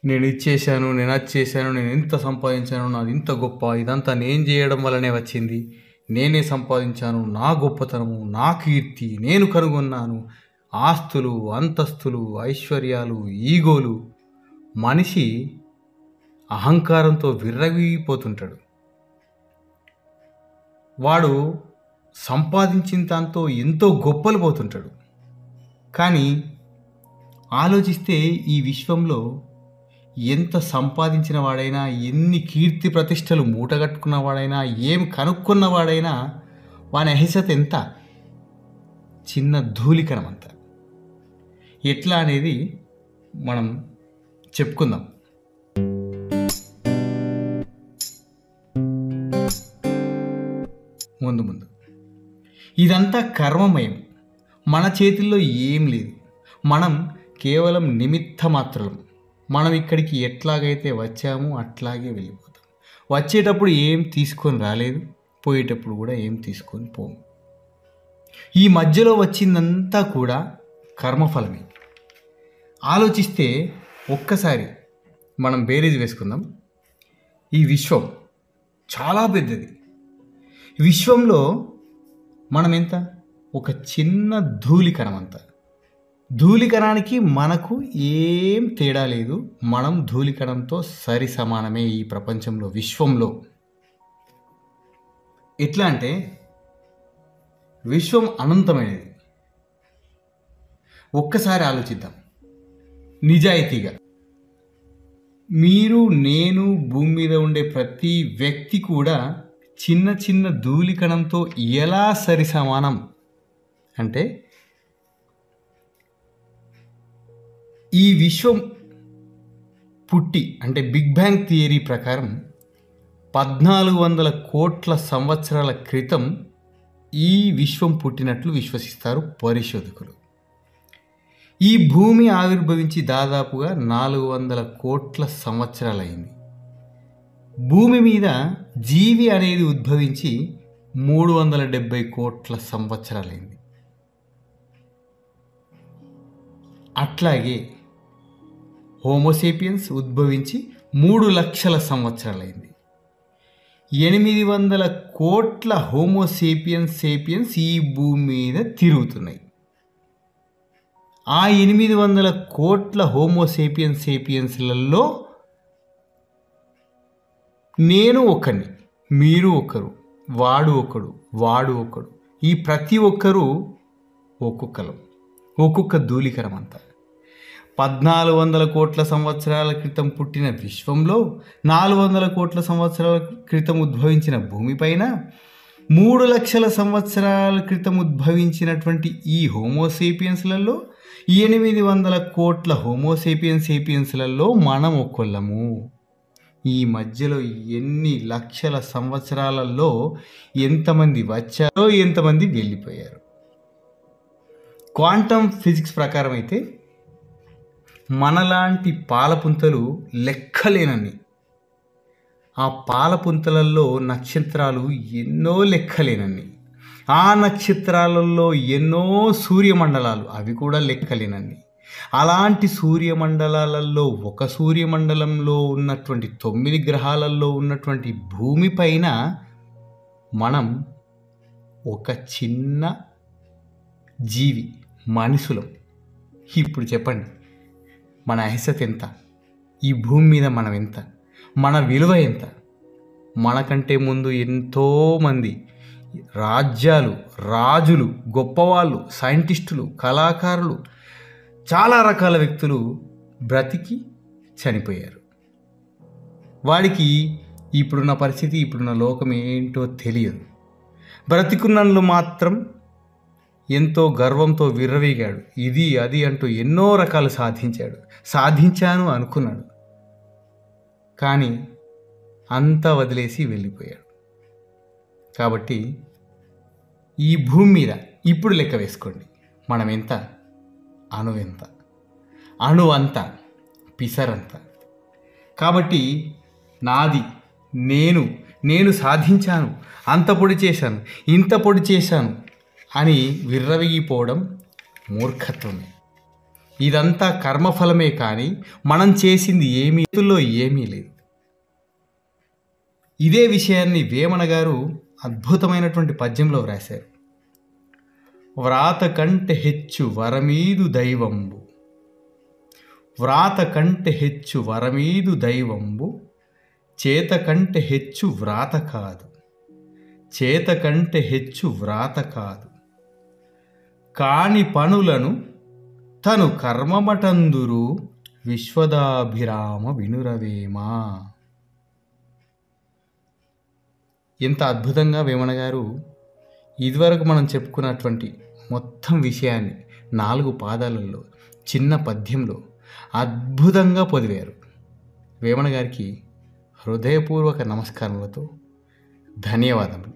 నేను ఇది చేశాను, నేను అది చేశాను, నేను ఇంత సంపాదించాను, నాది ఇంత గొప్ప, ఇదంతా నేను చేయడం వల్లనే వచ్చింది, నేనే సంపాదించాను, నా గొప్పతనము, నా కీర్తి, నేను కనుగొన్నాను, ఆస్తులు, అంతస్తులు, ఐశ్వర్యాలు, ఈగోలు. మనిషి అహంకారంతో విర్రవీగిపోతుంటాడు. వాడు సంపాదించిన దాంతో ఎంతో గొప్పలు పోతుంటాడు. కానీ ఆలోచిస్తే ఈ విశ్వంలో ఎంత సంపాదించిన వాడైనా, ఎన్ని కీర్తి ప్రతిష్టలు మూటగట్టుకున్న వాడైనా, ఏం కనుక్కున్న వాడైనా వాని అహిసత ఎంత? చిన్న ధూళికణం అంత. ఎట్లా అనేది మనం చెప్పుకుందాం. ముందు ఇదంతా కర్మమయం. మన చేతుల్లో ఏం లేదు. మనం కేవలం నిమిత్త మాత్రం. మనం ఇక్కడికి ఎట్లాగైతే వచ్చామో అట్లాగే వెళ్ళిపోతాం. వచ్చేటప్పుడు ఏం తీసుకొని రాలేదు, పోయేటప్పుడు కూడా ఏం తీసుకొని పోము. ఈ మధ్యలో వచ్చిందంతా కూడా కర్మఫలమే. ఆలోచిస్తే ఒక్కసారి మనం బేరీజ్ వేసుకుందాం. ఈ విశ్వం చాలా పెద్దది. విశ్వంలో మనం ఎంత? ఒక చిన్న ధూళికణం అంత. ధూళికణానికి మనకు ఏం తేడా లేదు. మనం ధూళికణంతో సరి సమానమే ఈ ప్రపంచంలో, విశ్వంలో. ఎట్లా అంటే విశ్వం అనంతమైనది. ఒక్కసారి ఆలోచిద్దాం నిజాయితీగా. మీరు, నేను, భూమి మీద ఉండే ప్రతి వ్యక్తి కూడా చిన్న చిన్న ధూళికణంతో ఎలా సరి సమానం అంటే, ఈ విశ్వం పుట్టి అంటే బిగ్ బ్యాంగ్ థియరీ ప్రకారం 1400 కోట్ల సంవత్సరాల క్రితం ఈ విశ్వం పుట్టినట్లు విశ్వసిస్తారు పరిశోధకులు. ఈ భూమి ఆవిర్భవించి దాదాపుగా 400 కోట్ల సంవత్సరాలైంది. భూమి మీద జీవి అనేది ఉద్భవించి 370 కోట్ల సంవత్సరాలైంది. అట్లాగే హోమోసేపియన్స్ ఉద్భవించి 3 లక్షల సంవత్సరాలైంది. 800 కోట్ల హోమోసేపియన్స్ ఈ భూమి మీద తిరుగుతున్నాయి. ఆ 800 కోట్ల హోమోసేపియన్స్లలో నేను ఒకరిని, మీరు ఒకరు, వాడు ఒకడు, వాడు ఒకడు. ఈ ప్రతి ఒక్కరూ ఒక్కొక్క ధూళికణం అంత. 1400 కోట్ల సంవత్సరాల క్రితం పుట్టిన విశ్వంలో 400 కోట్ల సంవత్సరాల క్రితం ఉద్భవించిన భూమిపైన 3 లక్షల సంవత్సరాల క్రితం ఉద్భవించినటువంటి ఈ హోమోసేపియన్స్లలో 800 కోట్ల హోమోసేపియన్స్లలో మనం ఒక్కళ్ళము. ఈ మధ్యలో ఎన్ని లక్షల సంవత్సరాలలో ఎంతమంది వచ్చారో, ఎంతమంది వెళ్ళిపోయారు. క్వాంటమ్ ఫిజిక్స్ ప్రకారం అయితే మనలాంటి పాలపుంతలు లెక్కలేనన్ని. ఆ పాలపుంతలలో నక్షత్రాలు ఎన్నో లెక్కలేనన్ని. ఆ నక్షత్రాలలో ఎన్నో సూర్యమండలాలు, అవి కూడా లెక్కలేనన్ని. అలాంటి సూర్యమండలాలలో ఒక సూర్యమండలంలో ఉన్నటువంటి 9 గ్రహాలలో ఉన్నటువంటి భూమిపైన మనం ఒక చిన్న జీవి, మనుషులం. ఇప్పుడు చెప్పండి, మన అహిసత ఎంత? ఈ భూమి మీద మనం ఎంత? మన విలువ ఎంత? మనకంటే ముందు ఎంతోమంది రాజ్యాలు, రాజులు, గొప్పవాళ్ళు, సైంటిస్టులు, కళాకారులు, చాలా రకాల వ్యక్తులు బ్రతికి చనిపోయారు. వాడికి ఇప్పుడున్న పరిస్థితి, ఇప్పుడున్న లోకం ఏంటో తెలియదు. బ్రతికున్నలు మాత్రం ఎంతో గర్వంతో విర్రవీగాడు. ఇది అది అంటూ ఎన్నో రకాలు సాధించాను అనుకున్నాడు. కానీ అంతా వదిలేసి వెళ్ళిపోయాడు. కాబట్టి ఈ భూమి మీద ఇప్పుడు లెక్క వేసుకోండి, మనం ఎంత? అణువెంత? అణువంత, పిసరంత. కాబట్టి నాది, నేను సాధించాను, అంత పొడి చేశాను, ఇంత పొడి చేశాను అని విర్రవీగిపోవడం మూర్ఖత్వమే. ఇదంతా కర్మఫలమే కానీ మనం చేసింది ఏమీ లేదు. ఇదే విషయాన్ని వేమన గారు అద్భుతమైనటువంటి పద్యంలో వ్రాశారు. వ్రాత కంటే హెచ్చు వరమీదు దైవంబు, వ్రాత కంటే హెచ్చు వరమీదు దైవంబు, చేత కంటే హెచ్చు వ్రాత కాదు, చేత కంటే హెచ్చు వ్రాత కాదు, కాని పనులను తను కర్మమటందురు, విశ్వదాభిరామ వినురవేమా. ఎంత అద్భుతంగా వేమన గారు ఇదివరకు మనం చెప్పుకున్నటువంటి మొత్తం విషయాన్ని 4 పాదాలలో చిన్న పద్యంలో అద్భుతంగా పొదివారు. వేమన గారికి హృదయపూర్వక నమస్కారములతో ధన్యవాదములు.